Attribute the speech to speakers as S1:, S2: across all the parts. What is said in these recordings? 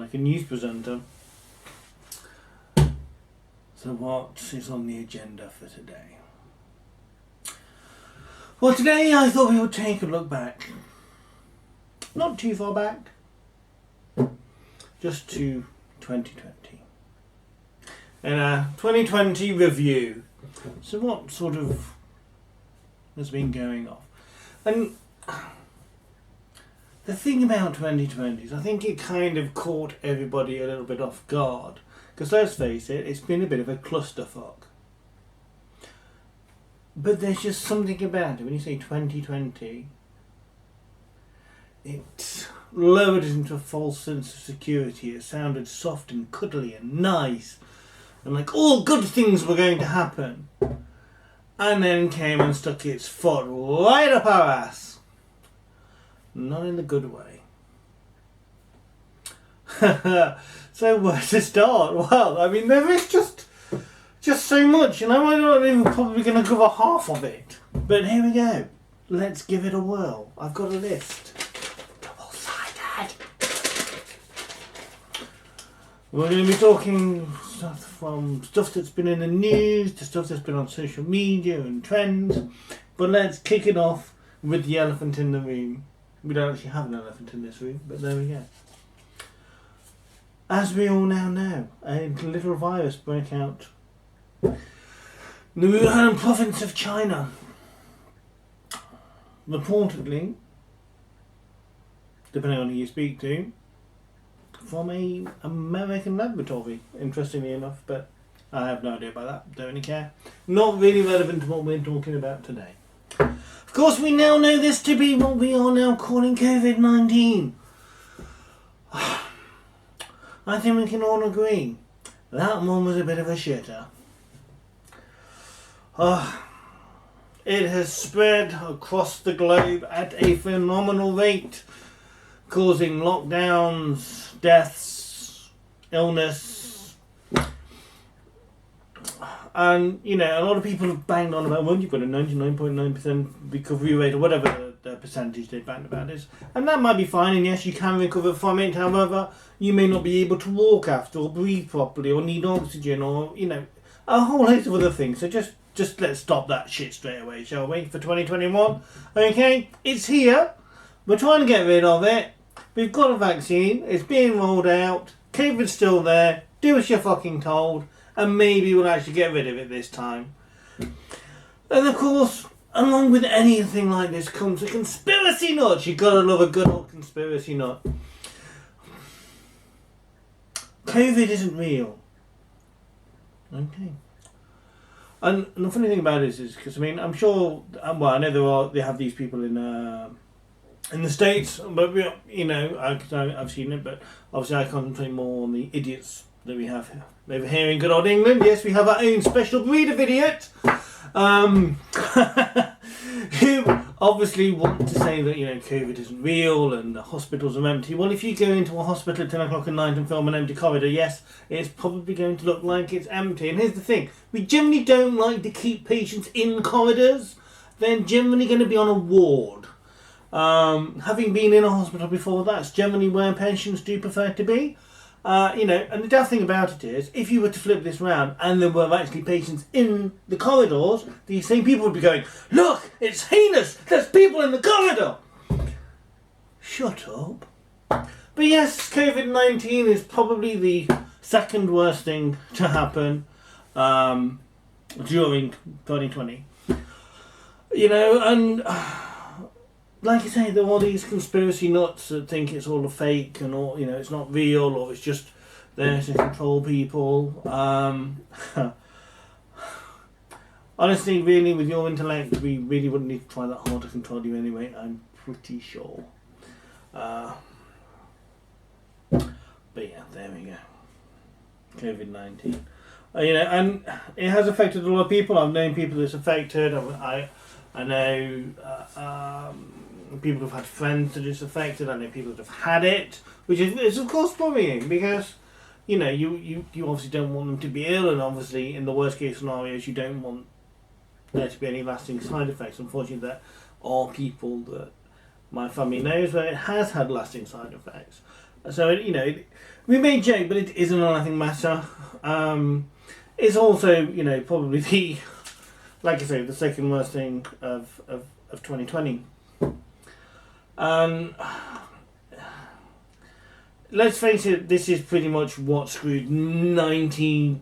S1: like a news presenter. So what is on the agenda for today? Well, today I thought we would take a look back. Not too far back. Just to 2020. And a 2020 review. So what sort of has been going on? And the thing about 2020 is I think it kind of caught everybody a little bit off guard. Because let's face it, it's been a bit of a clusterfuck. But there's just something about it. When you say 2020, it lowered us into a false sense of security. It sounded soft and cuddly and nice. And like all good things were going to happen. And then came and stuck its foot right up our ass. Not in the good way. So where to start? Well, I mean, there is just so much, and I'm not even probably going to cover half of it. But here we go. Let's give it a whirl. I've got a list. Double-sided. We're going to be talking stuff from stuff that's been in the news to stuff that's been on social media and trends. But let's kick it off with the elephant in the room. We don't actually have an elephant in this room, but there we go. As we all now know, a little virus broke out in the Wuhan province of China. Reportedly, depending on who you speak to, from an American laboratory, interestingly enough, but I have no idea about that, don't really care. Not really relevant to what we're talking about today. Of course, we now know this to be what we are now calling COVID-19. I think we can all agree that one was a bit of a shitter. It has spread across the globe at a phenomenal rate, causing lockdowns, deaths, illness. And, you know, a lot of people have banged on about, well, you've got a 99.9% recovery rate, or whatever the percentage they banged about is. And that might be fine, and yes, you can recover from it. However, you may not be able to walk after, or breathe properly, or need oxygen, or, you know, a whole host of other things. So just let's stop that shit straight away, shall we, for 2021? Okay, it's here. We're trying to get rid of it. We've got a vaccine. It's being rolled out. COVID's still there. Do as you're fucking told. And maybe we'll actually get rid of it this time. And of course, along with anything like this comes a conspiracy nut. You gotta love a good old conspiracy nut. COVID isn't real. Okay. And the funny thing about it is because, I mean, I'm sure, well, I know they have these people in the States, but, you know, I've seen it, but obviously I concentrate more on the idiots that we have over here in good old England. Yes, we have our own special breed of idiot, who obviously want to say that, you know, COVID isn't real and the hospitals are empty. Well, if you go into a hospital at 10 o'clock at night and film an empty corridor, yes, it's probably going to look like it's empty. And here's the thing, we generally don't like to keep patients in corridors. They're generally going to be on a ward. Having been in a hospital before, that's generally where patients do prefer to be. You know, and the daft thing about it is, if you were to flip this round and there were actually patients in the corridors, these same people would be going, look, it's heinous, there's people in the corridor. Shut up. But yes, COVID-19 is probably the second worst thing to happen during 2020. You know, and like I say, there are all these conspiracy nuts that think it's all a fake and all, you know, it's not real, or it's just there to control people. Honestly, really, with your intellect, we really wouldn't need to try that hard to control you anyway, I'm pretty sure. But yeah, there we go. COVID-19. You know, and it has affected a lot of people. I've known people that's affected. I know people who've had friends that it's affected. I know people that have had it, which is of course worrying because, you know, you obviously don't want them to be ill, and obviously in the worst case scenarios you don't want there to be any lasting side effects. Unfortunately, there are people that my family knows where it has had lasting side effects. So, we may joke, but it isn't a laughing matter. It's also, probably like I say, the second worst thing of 2020. And let's face it, this is pretty much what screwed 98%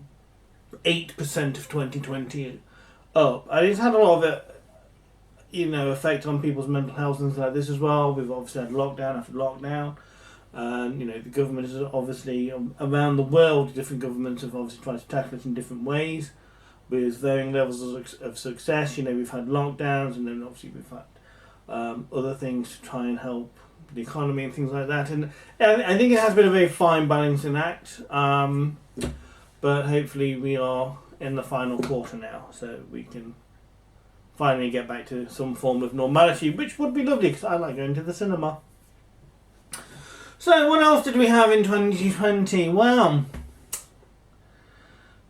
S1: of 2020 up. And it's had a lot of it, effect on people's mental health and things like this as well. We've obviously had lockdown after lockdown. And, the government is obviously, around the world, different governments have obviously tried to tackle it in different ways with varying levels of success. We've had lockdowns, and then obviously we've had other things to try and help the economy and things like that. And I think it has been a very fine balancing act. But hopefully we are in the final quarter now, so we can finally get back to some form of normality, which would be lovely because I like going to the cinema. So what else did we have in 2020? Well,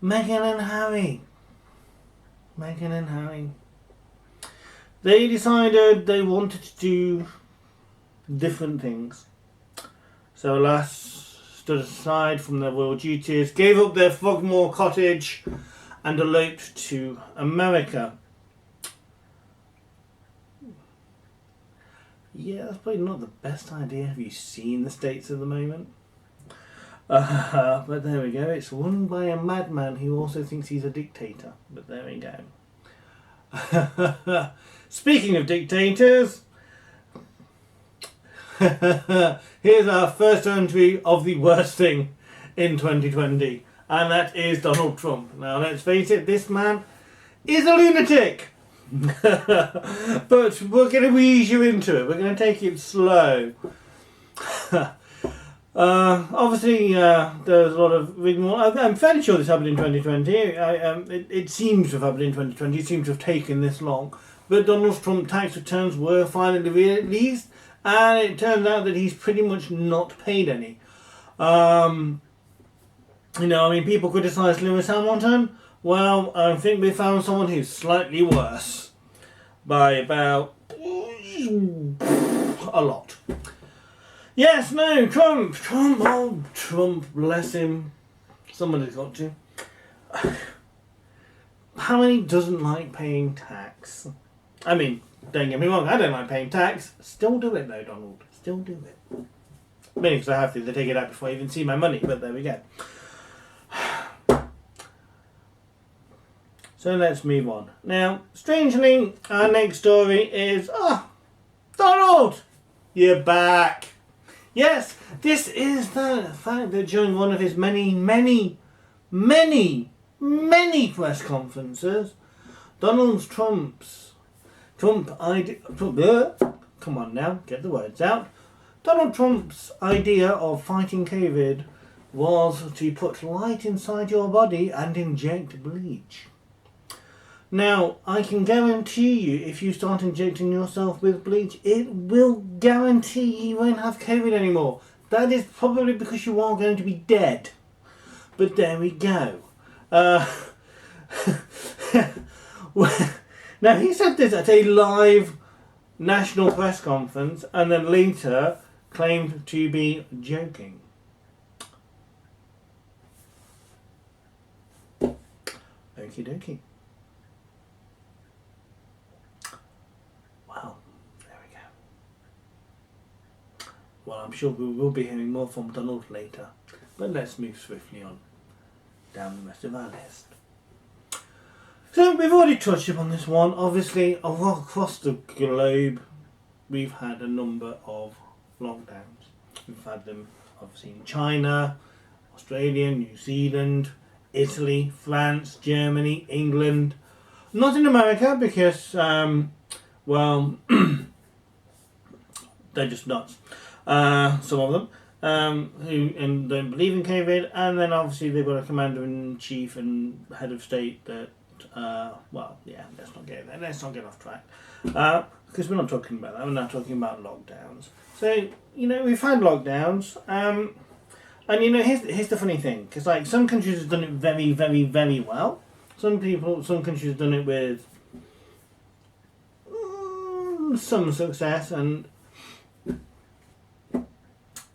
S1: Meghan and Harry. They decided they wanted to do different things. So Lass stood aside from their royal duties, gave up their Frogmore cottage and eloped to America. Yeah, that's probably not the best idea. Have you seen the States at the moment? But there we go. It's run by a madman who also thinks he's a dictator. But there we go. Speaking of dictators, here's our first entry of the worst thing in 2020. And that is Donald Trump. Now, let's face it, this man is a lunatic. But we're going to ease you into it. We're going to take it slow. Obviously, there's a lot of rigmarole. I'm fairly sure this happened in 2020. It seems to have happened in 2020. It seems to have taken this long. But Donald Trump's tax returns were finally released, and it turns out that he's pretty much not paid any. People criticise Lewis Hamilton. Well, I think we found someone who's slightly worse by about a lot. Yes, no, Trump, bless him. Someone has got to. How many doesn't like paying tax? I mean, don't get me wrong, I don't like paying tax. Still do it though, Donald. Still do it. Mainly because I have to. They take it out before I even see my money, but there we go. So let's move on. Now, strangely, our next story is, Donald! You're back! Yes, this is the fact that during one of his many press conferences, Donald Trump's idea... Come on now, get the words out. Donald Trump's idea of fighting COVID was to put light inside your body and inject bleach. Now, I can guarantee you, if you start injecting yourself with bleach, it will guarantee you won't have COVID anymore. That is probably because you are going to be dead. But there we go. Now, he said this at a live national press conference and then later claimed to be joking. Okie dokie. Well, there we go. Well, I'm sure we will be hearing more from Donald later. But let's move swiftly on down the rest of our list. So we've already touched upon this one. Obviously, across the globe, we've had a number of lockdowns. We've had them obviously in China, Australia, New Zealand, Italy, France, Germany, England. Not in America because, well, they're just nuts. Some of them. Who and don't believe in COVID, and then obviously they've got a commander-in-chief and head of state that, well, yeah, let's not get off track, because we're not talking about that. We're not talking about lockdowns. So we've had lockdowns, and here's the funny thing, because like some countries have done it very, very, very well. Some countries have done it with some success, and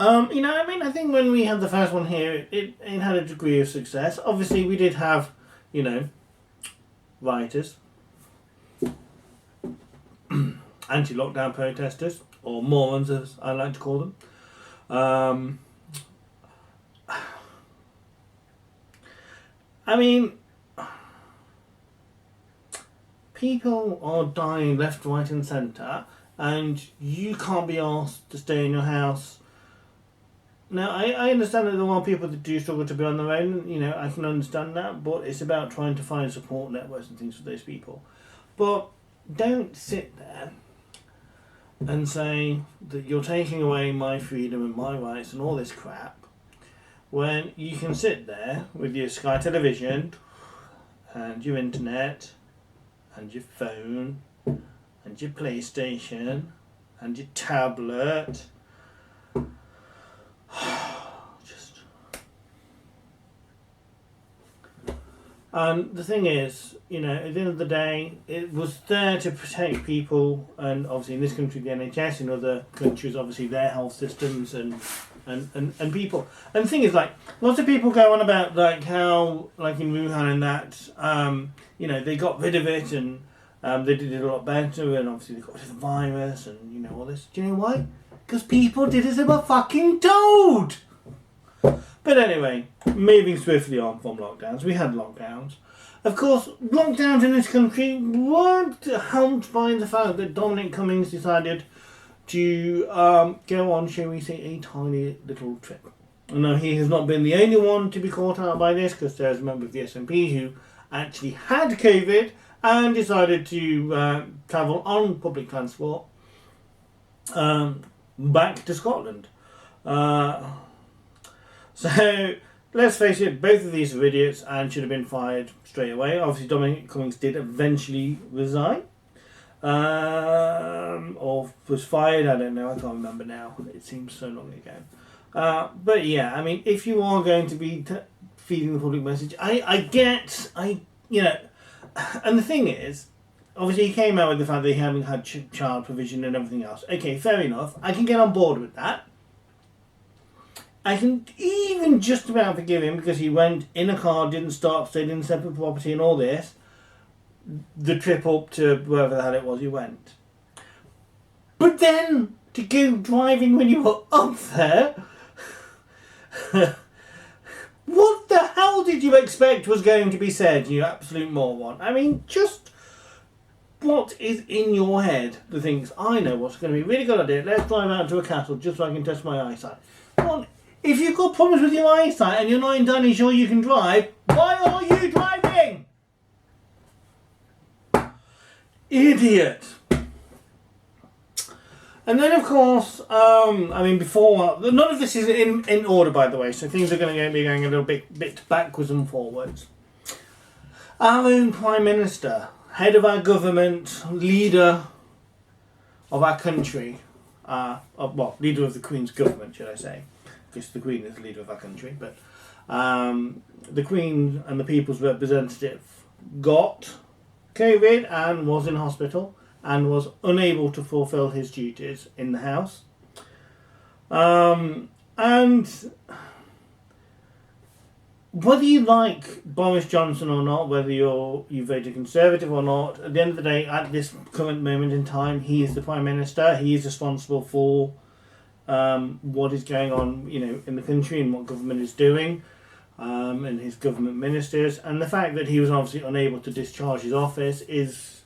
S1: I think when we had the first one here, it had a degree of success. Obviously, we did have, rioters, anti-lockdown protesters, or Mormons as I like to call them. People are dying left, right and centre, and you can't be asked to stay in your house. Now, I understand that there are people that do struggle to be on their own, I can understand that, but it's about trying to find support networks and things for those people. But don't sit there and say that you're taking away my freedom and my rights and all this crap, when you can sit there with your Sky television and your internet and your phone and your PlayStation and your tablet. And the thing is, at the end of the day, it was there to protect people, and obviously in this country the NHS, in other countries obviously their health systems and people. And the thing is, lots of people go on about how, in Wuhan and that, they got rid of it and they did it a lot better, and obviously they got rid of the virus and all this. Do you know why? Because people did as they were fucking told. But anyway, moving swiftly on from lockdowns, we had lockdowns. Of course, lockdowns in this country weren't helped by the fact that Dominic Cummings decided to go on, shall we say, a tiny little trip. Now, he has not been the only one to be caught out by this, because there's a member of the SNP who actually had COVID and decided to travel on public transport back to Scotland. So, let's face it, both of these are idiots and should have been fired straight away. Obviously, Dominic Cummings did eventually resign. Or was fired, I don't know, I can't remember now. It seems so long ago. But yeah, if you are going to be feeding the public message, and the thing is, obviously he came out with the fact that he hadn't had child provision and everything else. Okay, fair enough. I can get on board with that. I can even just about forgive him because he went in a car, didn't stop, stayed in separate property and all this. The trip up to wherever the hell it was he went. But then, to go driving when you were up there, what the hell did you expect was going to be said, you absolute moron? Just what is in your head that thinks, I know what's going to be a really good idea, let's drive out to a castle just so I can test my eyesight. Well, if you've got problems with your eyesight and you're not entirely sure you can drive, why are you driving? Idiot. And then, of course, before... None of this is in order, by the way, so things are going to be going a little bit backwards and forwards. Our own Prime Minister, head of our government, leader of our country, leader of the Queen's government, should I say, because the Queen is the leader of our country, but the Queen and the People's Representative got COVID and was in hospital and was unable to fulfil his duties in the House. And whether you like Boris Johnson or not, whether you voted Conservative or not, at the end of the day, at this current moment in time, he is the Prime Minister. He is responsible for what is going on, in the country and what government is doing, and his government ministers. And the fact that he was obviously unable to discharge his office is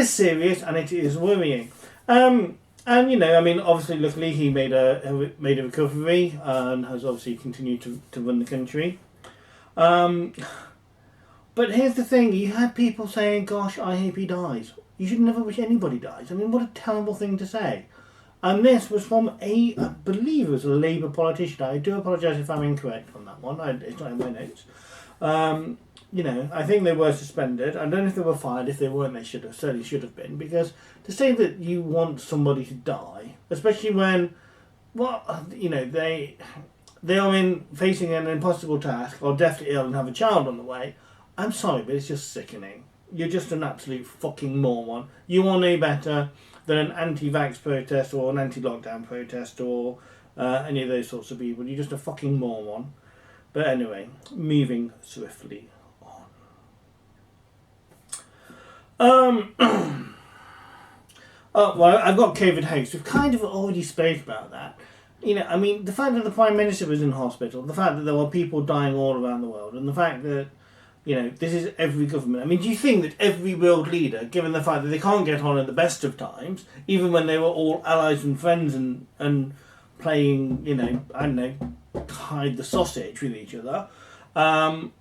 S1: serious, and it is worrying. Obviously, luckily he made a recovery and has obviously continued to run the country. But here's the thing: you had people saying, "Gosh, I hope he dies." You should never wish anybody dies. What a terrible thing to say. And this was from I believe it was a Labour politician. I do apologise if I'm incorrect on that one. It's not in my notes. I think they were suspended. I don't know if they were fired. If they weren't, they certainly should have been. Because to say that you want somebody to die, especially when, they are facing an impossible task, or deathly ill and have a child on the way, I'm sorry, but it's just sickening. You're just an absolute fucking moron. You are no better than an anti-vax protest or an anti-lockdown protest or any of those sorts of people. You're just a fucking moron. But anyway, moving swiftly on. Oh, well, I've got COVID hoax. We've kind of already spoke about that. You know, I mean, the fact that the Prime Minister was in hospital, the fact that there were people dying all around the world, and the fact that, you know, this is every government. I mean, do you think that every world leader, given the fact that they can't get on at the best of times, even when they were all allies and friends and playing, you know, I don't know, hide the sausage with each other, are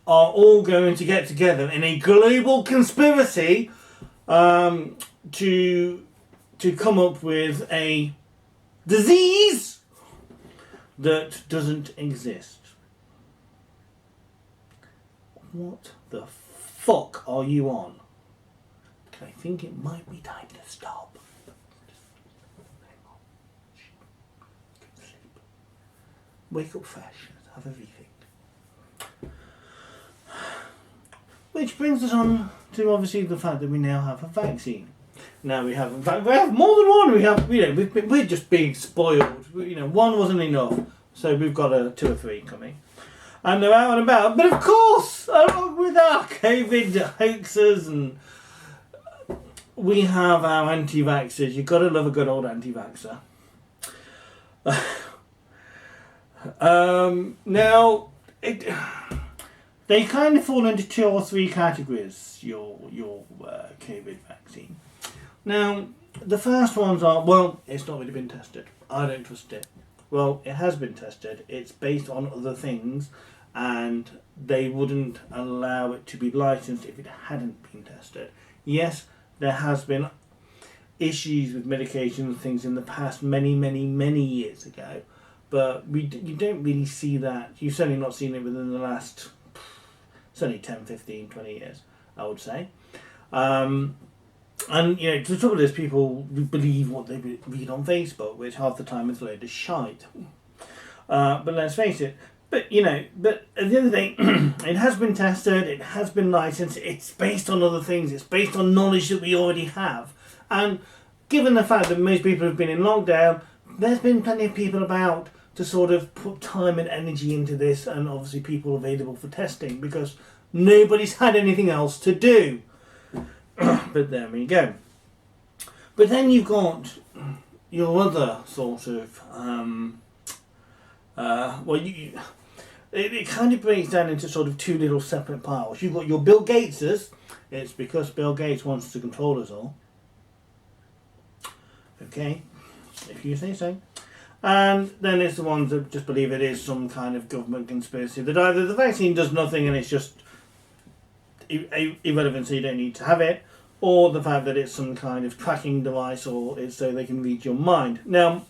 S1: all going to get together in a global conspiracy to come up with a disease that doesn't exist? What the fuck are you on? I think it might be time to stop. Go to sleep. Wake up fresh. Have everything. Which brings us on to obviously the fact that we now have a vaccine. Now we have, in fact, we have more than one. We have, you know, we're just being spoiled. You know, one wasn't enough, so we've got 2 or 3 coming. And they're out and about. But of course, along with our COVID hoaxes, and we have our anti-vaxxers. You've got to love a good old anti-vaxxer. Now, they kind of fall into 2 or 3 categories, your COVID vaccine. Now, the first ones are, well, it's not really been tested. I don't trust it. Well, it has been tested. It's based on other things, and they wouldn't allow it to be licensed if it hadn't been tested. Yes, there has been issues with medication and things in the past many years ago, but you don't really see that. You've certainly not seen it within the last, certainly 10, 15, 20 years, I would say. And, you know, the trouble is people believe what they read on Facebook, which half the time is a load of shite. But let's face it, but at the end of the day, it has been tested, it has been licensed, it's based on other things, it's based on knowledge that we already have. And given the fact that most people have been in lockdown, there's been plenty of people about to sort of put time and energy into this, and obviously people available for testing, because nobody's had anything else to do. But there we go. But then you've got your other sort of, it kind of breaks down into sort of 2 little separate piles. You've got your Bill Gateses. It's because Bill Gates wants to control us all. Okay, if you say so. And then it's the ones that just believe it is some kind of government conspiracy, that either the vaccine does nothing and it's just irrelevant, so you don't need to have it, or the fact that it's some kind of tracking device, or it's so they can read your mind. Now,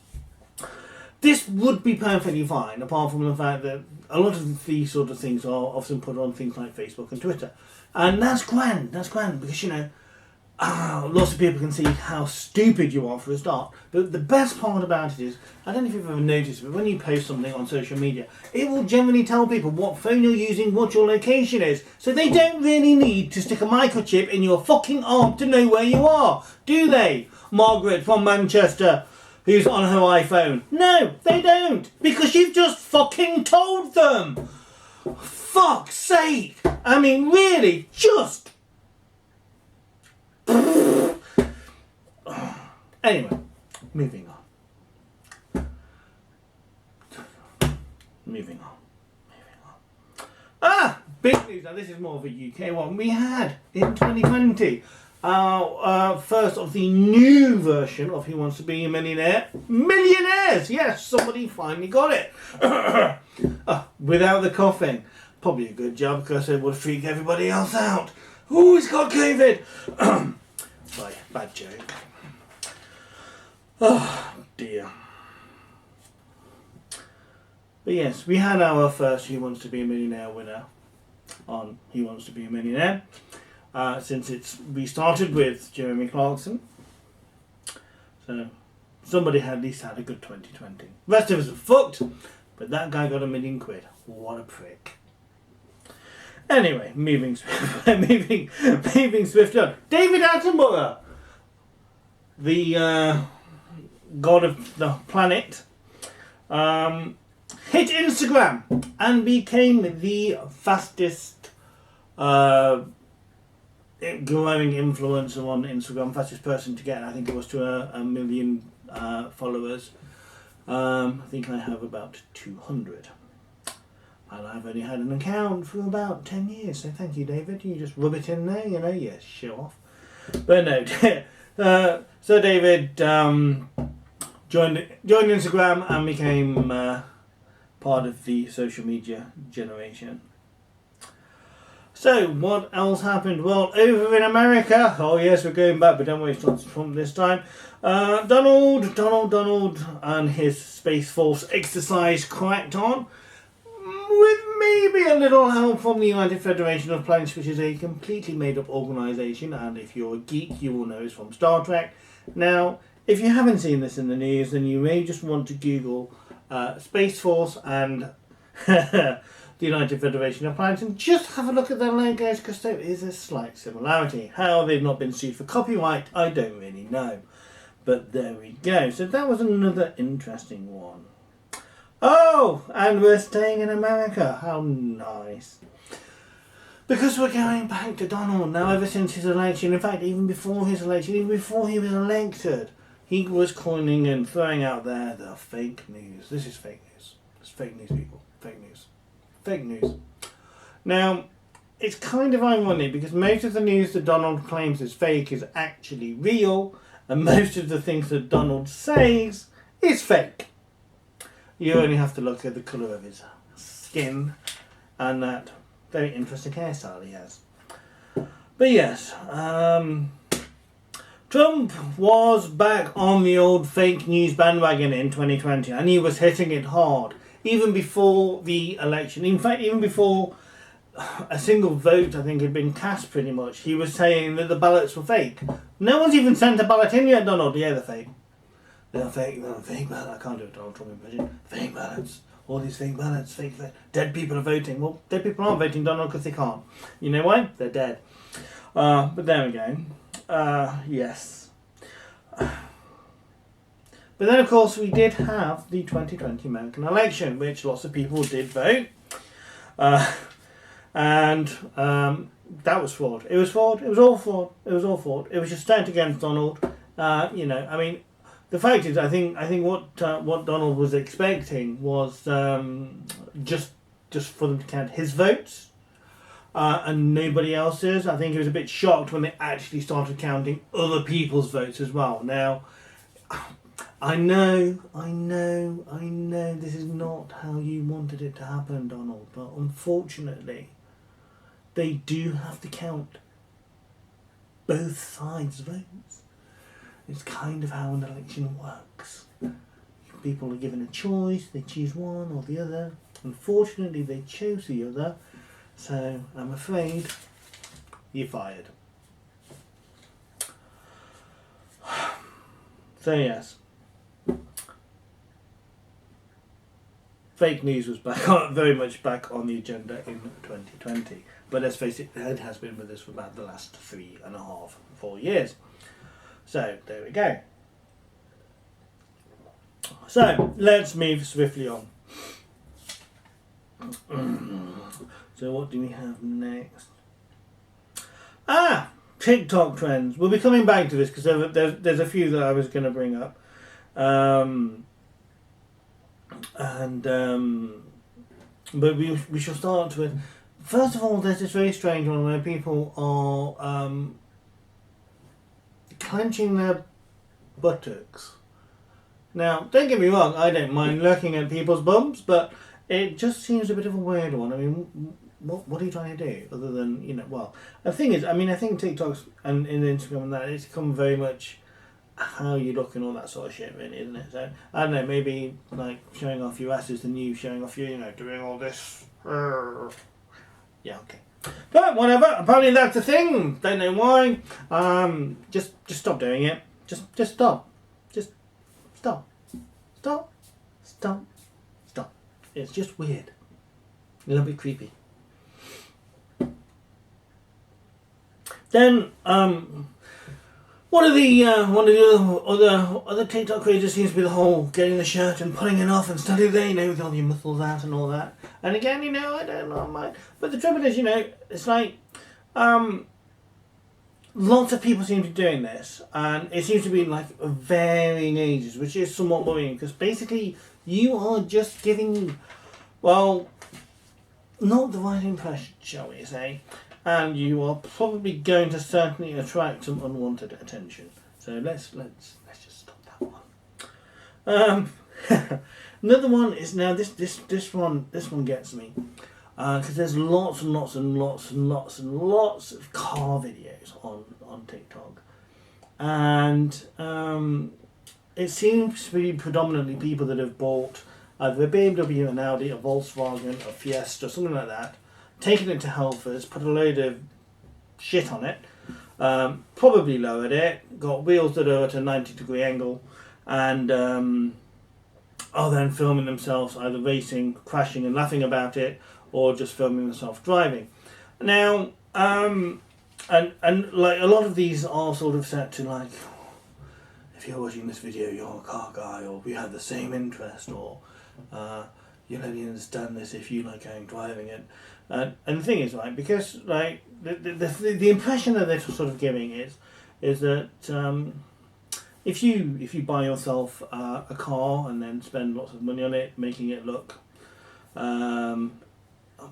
S1: this would be perfectly fine, apart from the fact that a lot of these sort of things are often put on things like Facebook and Twitter. And that's grand, because, you know, lots of people can see how stupid you are for a start. But the best part about it is, I don't know if you've ever noticed, but when you post something on social media, it will generally tell people what phone you're using, what your location is. So they don't really need to stick a microchip in your fucking arm to know where you are, do they? Margaret from Manchester, who's on her iPhone. No, they don't, because you've just fucking told them. Fuck's sake. I mean, really, just... Anyway, moving on. Big news. Now this is more of a UK one. We had in 2020 first of the new version of Who Wants to Be a Millionaire. Millionaires! Yes, somebody finally got it. Without the coughing. Probably a good job, because it would freak everybody else out. Ooh, he's got COVID! Sorry, bad joke. Oh, dear. But yes, we had our first Who Wants to Be a Millionaire winner on Who Wants to Be a Millionaire. Since it's restarted with Jeremy Clarkson. So, somebody at least had a good 2020. The rest of us are fucked, but that guy got £1 million. What a prick. Anyway, moving swiftly on. David Attenborough, the god of the planet, hit Instagram and became the fastest growing influencer on Instagram, fastest person to get, I think it was to a million followers. I think I have about 200. And I've only had an account for about 10 years, so thank you, David. You just rub it in there, you know, yeah, show off. But no, so David joined Instagram and became part of the social media generation. So, what else happened? Well, over in America, oh yes, we're going back, but don't worry, it's not from this time. Donald and his Space Force exercise cracked on, with maybe a little help from the United Federation of Planets, which is a completely made up organisation, and if you're a geek, you will know it's from Star Trek. Now, if you haven't seen this in the news, then you may just want to Google Space Force and the United Federation of Planets and just have a look at their logos, because there is a slight similarity. How they've not been sued for copyright, I don't really know. But there we go. So that was another interesting one. Oh, and we're staying in America. How nice. Because we're going back to Donald now ever since his election. In fact, even before his election, even before he was elected, he was coining and throwing out there the fake news. This is fake news. It's fake news, people. Fake news. Fake news. Now, it's kind of ironic because most of the news that Donald claims is fake is actually real, and most of the things that Donald says is fake. You only have to look at the colour of his skin and that very interesting hairstyle he has. But yes, Trump was back on the old fake news bandwagon in 2020, and he was hitting it hard, even before the election. In fact, even before a single vote, I think, had been cast pretty much, he was saying that the ballots were fake. No one's even sent a ballot in yet, Donald. Yeah, they're fake. They're fake ballots. I can't do a Donald Trump impression. Fake ballots. All these fake ballots. Fake. Dead people are voting. Well, dead people aren't voting, Donald, because they can't. You know why? They're dead. But there we go. Yes. But then, of course, we did have the 2020 American election, which lots of people did vote. And that was fraud. It was fraud. It was all fraud. It was all fraud. It was just stacked against Donald. You know, I mean, the fact is, I think what Donald was expecting was just for them to count his votes and nobody else's. I think he was a bit shocked when they actually started counting other people's votes as well. Now, I know, this is not how you wanted it to happen, Donald, but unfortunately, they do have to count both sides' votes. It's kind of how an election works. People are given a choice, they choose one or the other. Unfortunately, they chose the other, so I'm afraid you're fired. So yes, fake news was very much back on the agenda in 2020. But let's face it, it has been with us for about the last 3.5, 4 years. So, there we go. So, let's move swiftly on. So, what do we have next? TikTok trends. We'll be coming back to this because there's a few that I was going to bring up. But we shall start with... First of all, there's this very strange one where people are clenching their buttocks. Now, don't get me wrong, I don't mind looking at people's bums, but it just seems a bit of a weird one. I mean, what are you trying to do? Other than, you know, well, the thing is, I mean, I think TikToks and Instagram and that, it's become very much how you look and all that sort of shit, really, isn't it? So, I don't know, maybe, like, showing off your ass is the new showing off you, you know, doing all this. Yeah, okay. But whatever, apparently that's a thing. Don't know why. Just stop doing it. Just stop. Just stop. Stop. It's just weird. A little bit creepy. Then, one of the other TikTok creators seems to be the whole getting the shirt and pulling it off and study there, with all your muscles out and all that. And again, I don't know, but the trouble is, it's like, lots of people seem to be doing this, and it seems to be like varying ages, which is somewhat worrying, because basically you are just giving, well, not the right impression, shall we say, and you are probably going to certainly attract some unwanted attention. So let's just stop that one. Another one is now this one gets me, because there's lots and lots and lots and lots and lots of car videos on TikTok, and it seems to be predominantly people that have bought either a BMW, an Audi, a Volkswagen, a Fiesta, something like that, taken it to Halfords, put a load of shit on it, probably lowered it, got wheels that are at a 90-degree angle, and are then filming themselves either racing, crashing and laughing about it, or just filming themselves driving. Now, and like a lot of these are sort of set to like, if you're watching this video, you're a car guy, or we have the same interest, or you'll only understand this if you like going driving it. And the thing is, right, because like the impression that they're sort of giving is that if you buy yourself a car and then spend lots of money on it, making it look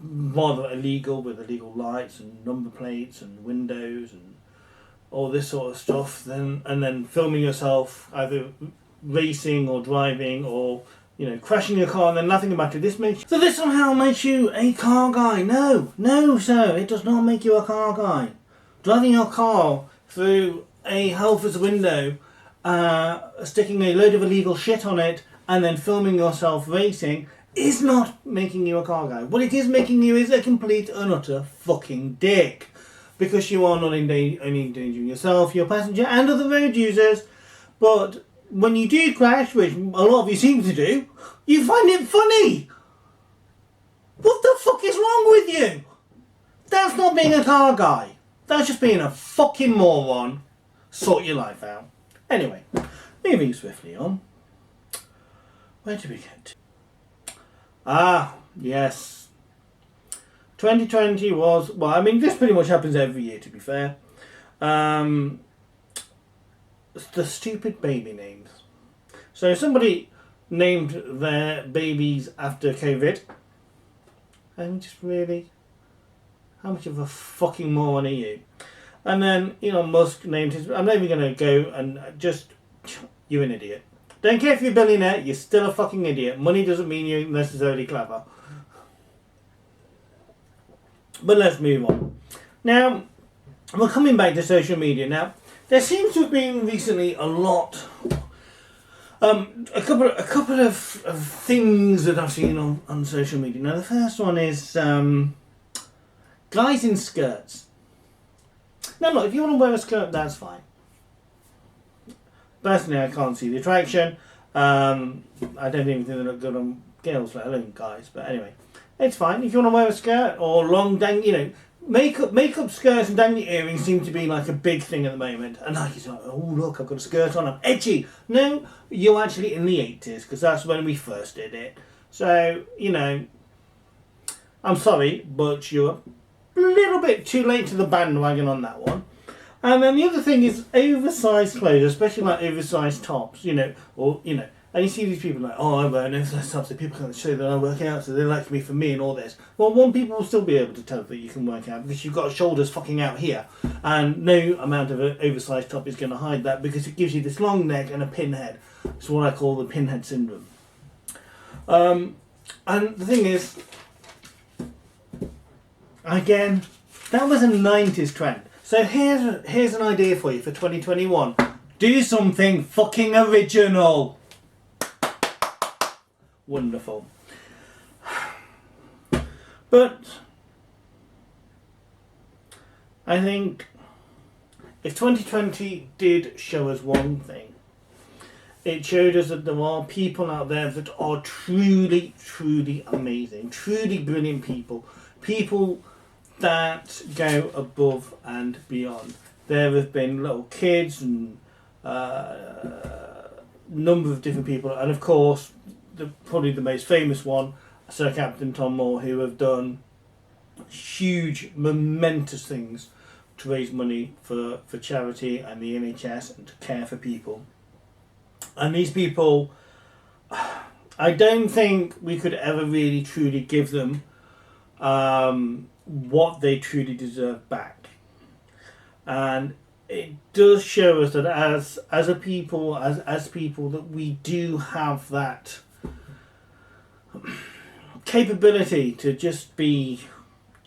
S1: rather illegal, with illegal lights and number plates and windows and all this sort of stuff, then filming yourself either racing or driving or crashing your car and then laughing about it. This somehow makes you a car guy. No, sir, it does not make you a car guy. Driving your car through a Halfords window, sticking a load of illegal shit on it, and then filming yourself racing is not making you a car guy. What it is making you is a complete and utter fucking dick. Because you are not only endangering yourself, your passenger, and other road users, but when you do crash, which a lot of you seem to do, you find it funny. What the fuck is wrong with you? That's not being a car guy. That's just being a fucking moron. Sort your life out. Anyway, moving swiftly on. Where did we get to? Ah, yes. 2020 was, well, I mean, this pretty much happens every year, to be fair. The stupid baby names. So somebody named their babies after COVID. And just really, how much of a fucking moron are you? And then Elon Musk named his, I'm not even going to go and just, you're an idiot. Don't care if you're a billionaire, you're still a fucking idiot. Money doesn't mean you're necessarily clever. But let's move on. Now, we're coming back to social media. Now, there seems to have been recently a lot, a couple of things that I've seen on social media. Now, the first one is guys in skirts. Now, look, if you want to wear a skirt, that's fine. Personally, I can't see the attraction. I don't even think they look good on girls, let alone guys. But anyway, it's fine. If you want to wear a skirt or long makeup skirts and dangly earrings seem to be like a big thing at the moment. And like, it's like, oh look, I've got a skirt on, I'm edgy. No, you're actually in the 80s, because that's when we first did it. So, I'm sorry, but you're a little bit too late to the bandwagon on that one. And then the other thing is oversized clothes, especially like oversized tops, and you see these people like, oh, I wear an oversized top so people can show that I work out, so they like me for me and all this. Well, one, people will still be able to tell that you can work out because you've got shoulders fucking out here, and no amount of an oversized top is going to hide that because it gives you this long neck and a pinhead. It's what I call the pinhead syndrome. And the thing is, again, that was a 90s trend. So here's an idea for you for 2021. Do something fucking original. Wonderful. But I think if 2020 did show us one thing, it showed us that there are people out there that are truly, truly amazing, truly brilliant people. People that go above and beyond. there have been little kids and number of different people, and of course, probably the most famous one, Sir Captain Tom Moore, who have done huge, momentous things to raise money for charity and the NHS and to care for people. And these people, I don't think we could ever really truly give them what they truly deserve back. And it does show us that as a people, as people, that we do have that capability to just be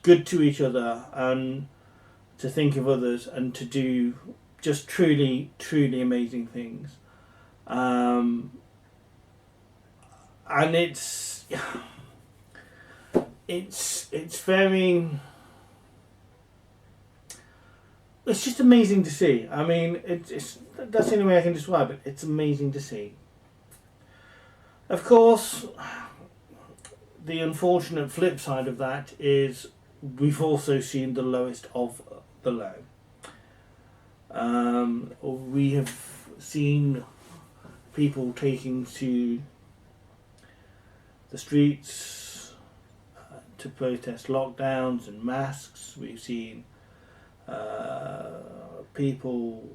S1: good to each other and to think of others and to do just truly, truly amazing things. And it's very, it's just amazing to see. I mean, it's that's the only way I can describe it. It's amazing to see. Of course, the unfortunate flip side of that is we've also seen the lowest of the low. We have seen people taking to the streets to protest lockdowns and masks. We've seen people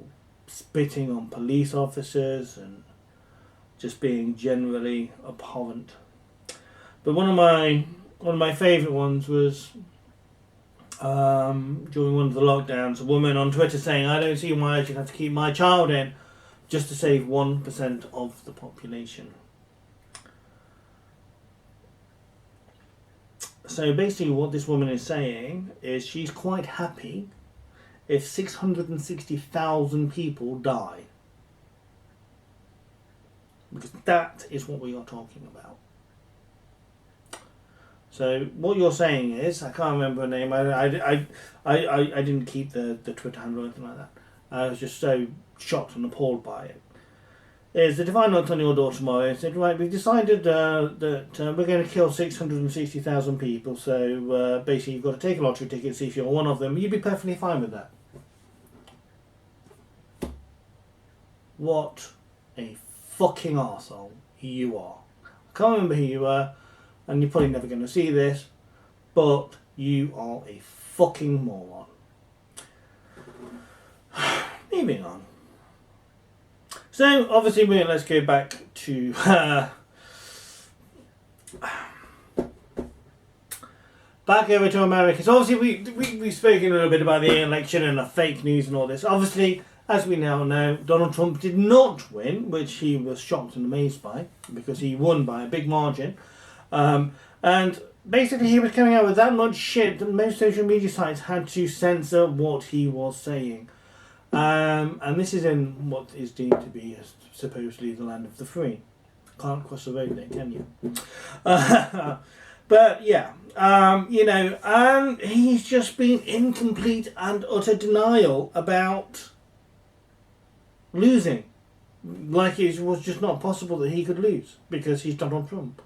S1: spitting on police officers and just being generally abhorrent. But one of my favourite ones was during one of the lockdowns, a woman on Twitter saying, "I don't see why I should have to keep my child in just to save 1% of the population." So basically what this woman is saying is she's quite happy if 660,000 people die. Because that is what we are talking about. So what you're saying is, I can't remember her name, I didn't keep the Twitter handle or anything like that. I was just so shocked and appalled by it. Is the divine knocked on your door tomorrow and said, right, we've decided that we're going to kill 660,000 people, so basically you've got to take a lottery ticket, see if you're one of them. You'd be perfectly fine with that. What a fucking arsehole you are. I can't remember who you were, and you're probably never going to see this, but you are a fucking moron. Moving on. So, obviously, let's go back to back over to America. So, obviously, we've spoken a little bit about the election and the fake news and all this. Obviously, as we now know, Donald Trump did not win, which he was shocked and amazed by, because he won by a big margin. And basically, he was coming out with that much shit that most social media sites had to censor what he was saying. And this is in what is deemed to be supposedly the land of the free. Can't cross the road there, can you? But yeah, and he's just been in complete and utter denial about losing. Like it was just not possible that he could lose because he's Donald Trump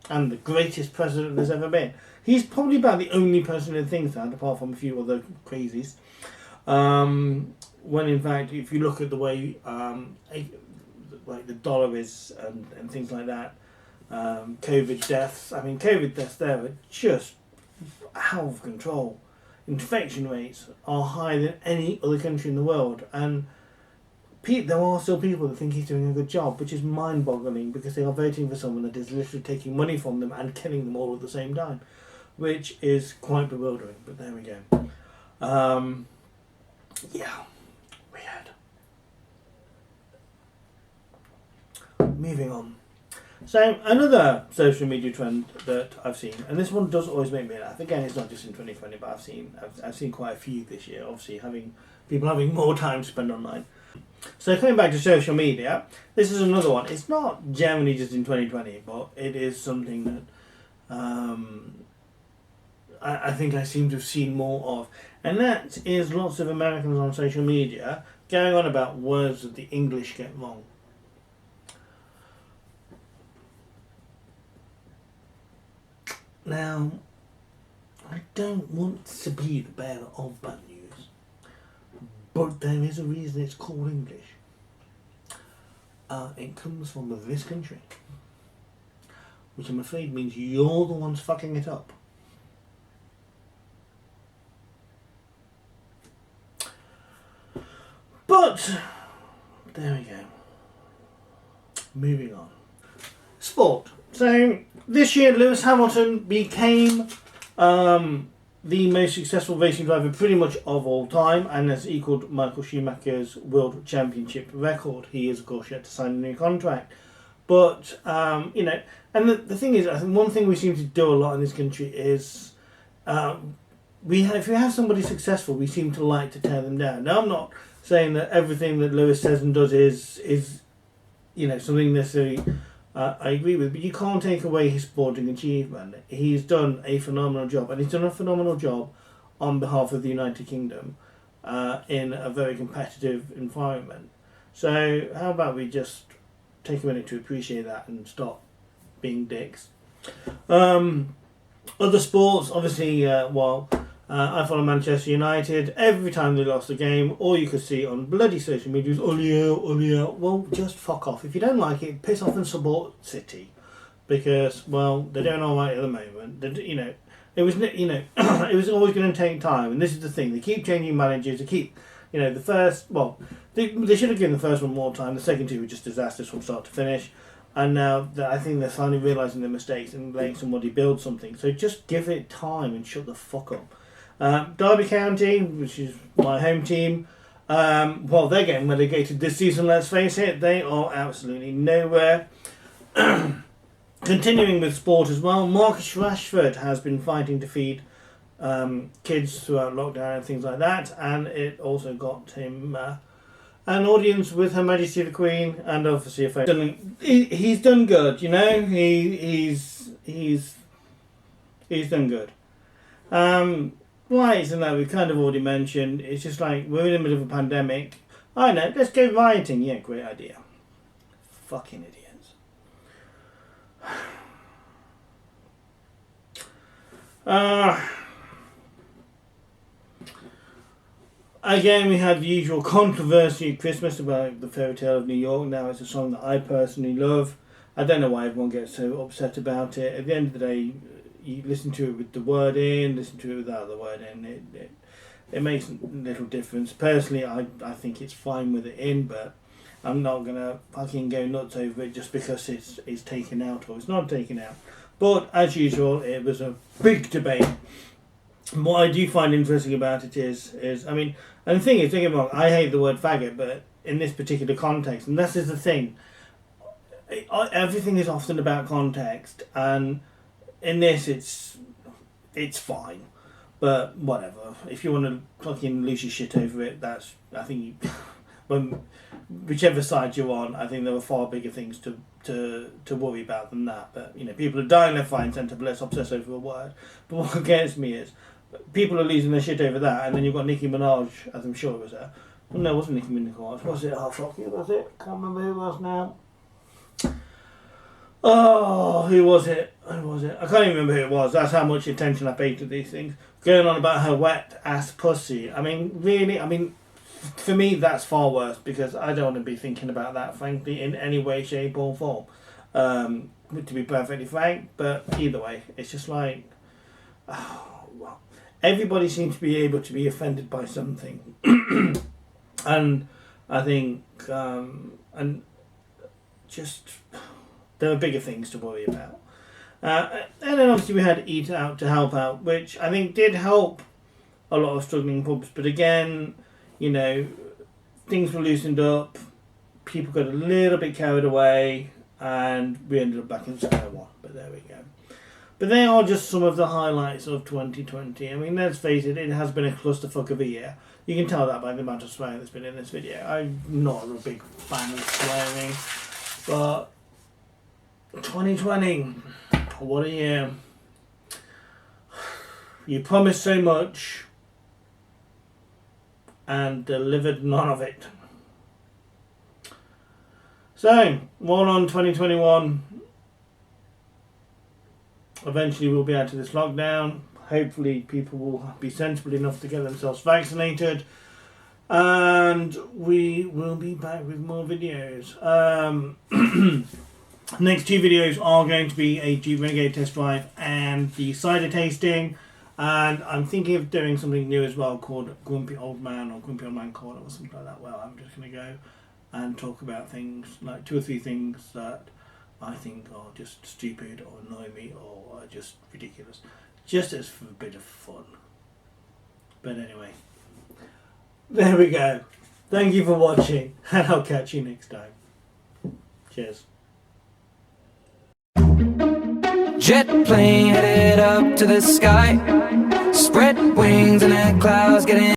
S1: and the greatest president there's ever been. He's probably about the only person who thinks that, apart from a few other crazies. When in fact, if you look at the way like the dollar is and things like that, COVID deaths there are just out of control. Infection rates are higher than any other country in the world, and there are still people that think he's doing a good job, which is mind-boggling because they are voting for someone that is literally taking money from them and killing them all at the same time, which is quite bewildering. But there we go. Yeah, weird. Moving on. So another social media trend that I've seen, and this one does always make me laugh. Again, it's not just in 2020, but I've seen quite a few this year. Obviously, people having more time to spend online. So coming back to social media, this is another one. It's not generally just in 2020, but it is something that I think I seem to have seen more of. And that is lots of Americans on social media going on about words that the English get wrong. Now, I don't want to be the bearer of bad news, But there is a reason it's called English. It comes from this country, which I'm afraid means you're the ones fucking it up. But there we go. Moving on. Sport. So this year Lewis Hamilton became the most successful racing driver pretty much of all time, and has equalled Michael Schumacher's World Championship record. He is, of course, yet to sign a new contract. But, you know, and the thing is, I think one thing we seem to do a lot in this country is if we have somebody successful, we seem to like to tear them down. Now, I'm not saying that everything that Lewis says and does is you know, something necessarily I agree with, but you can't take away his sporting achievement. He's done a phenomenal job, and he's done a phenomenal job on behalf of the United Kingdom in a very competitive environment. So how about we just take a minute to appreciate that and stop being dicks. Other sports, obviously, I follow Manchester United. Every time they lost a game, all you could see on bloody social media is, well, just fuck off. If you don't like it, piss off and support City. Because, well, they're doing alright at the moment. You know, it was always going to take time. And this is the thing. They keep changing managers. They keep, you know, they should have given the first one more time. The second two were just disasters from start to finish. And now I think they're finally realising their mistakes and letting somebody build something. So just give it time and shut the fuck up. Derby County, which is my home team, well, they're getting relegated this season, let's face it. They are absolutely nowhere. Continuing with sport as well, Marcus Rashford has been fighting to feed kids throughout lockdown and things like that, and it also got him an audience with Her Majesty the Queen, and obviously a phone. He's done good, you know. He's done good. Riots and that we've kind of already mentioned. It's just like we're in the middle of a pandemic. I know, let's go rioting. Yeah, great idea. Fucking idiots. Again, we had the usual controversy at Christmas about the Fairy Tale of New York. Now it's a song that I personally love. I don't know why everyone gets so upset about it. At the end of the day, you listen to it with the word in, listen to it without the word in. It makes little difference. Personally, I think it's fine with it in, but I'm not gonna fucking go nuts over it just because it's taken out or it's not taken out. But as usual, it was a big debate. And what I do find interesting about it is I mean, and the thing is, don't get me wrong, I hate the word faggot, but in this particular context, and this is the thing, everything is often about context, and in this, it's fine, but whatever. If you want to fucking lose your shit over it, that's, I think, whichever side you're on, I think there are far bigger things to worry about than that. But you know, people are dying left, right, and centre, but let's obsess over a word. But what gets me is people are losing their shit over that, and then you've got Nicki Minaj, as I'm sure it was there. Well, no, it wasn't Nicki Minaj. Was it? Oh fuck, who was it? Can't remember who it was now. Oh, who was it? I can't even remember who it was. That's how much attention I paid to these things. Going on about her wet ass pussy. I mean, really, for me, that's far worse because I don't want to be thinking about that, frankly, in any way, shape, or form. To be perfectly frank, but either way, it's just like, well, everybody seems to be able to be offended by something. And I think, and just, there are bigger things to worry about. And then obviously we had Eat Out to Help Out, which I think did help a lot of struggling pubs. But again, you know, things were loosened up, people got a little bit carried away, and we ended up back in square one. But there we go. But they are just some of the highlights of 2020. I mean, let's face it, it has been a clusterfuck of a year. You can tell that by the amount of swearing that's been in this video. I'm not a big fan of swearing, but 2020, what a year. You promised so much and delivered none of it. So, more on 2021. Eventually we'll be out of this lockdown. Hopefully people will be sensible enough to get themselves vaccinated. and we will be back with more videos. Next two videos are going to be a Jeep Renegade test drive and the cider tasting. And I'm thinking of doing something new as well called Grumpy Old Man or Grumpy Old Man Corner or something like that. Well, I'm just going to go and talk about things, like 2 or 3 things that I think are just stupid or annoy me or are just ridiculous. Just as for a bit of fun. But anyway, there we go. Thank you for watching, and I'll catch you next time. Cheers.
S2: Jet plane headed up to the sky, spread wings and the clouds getting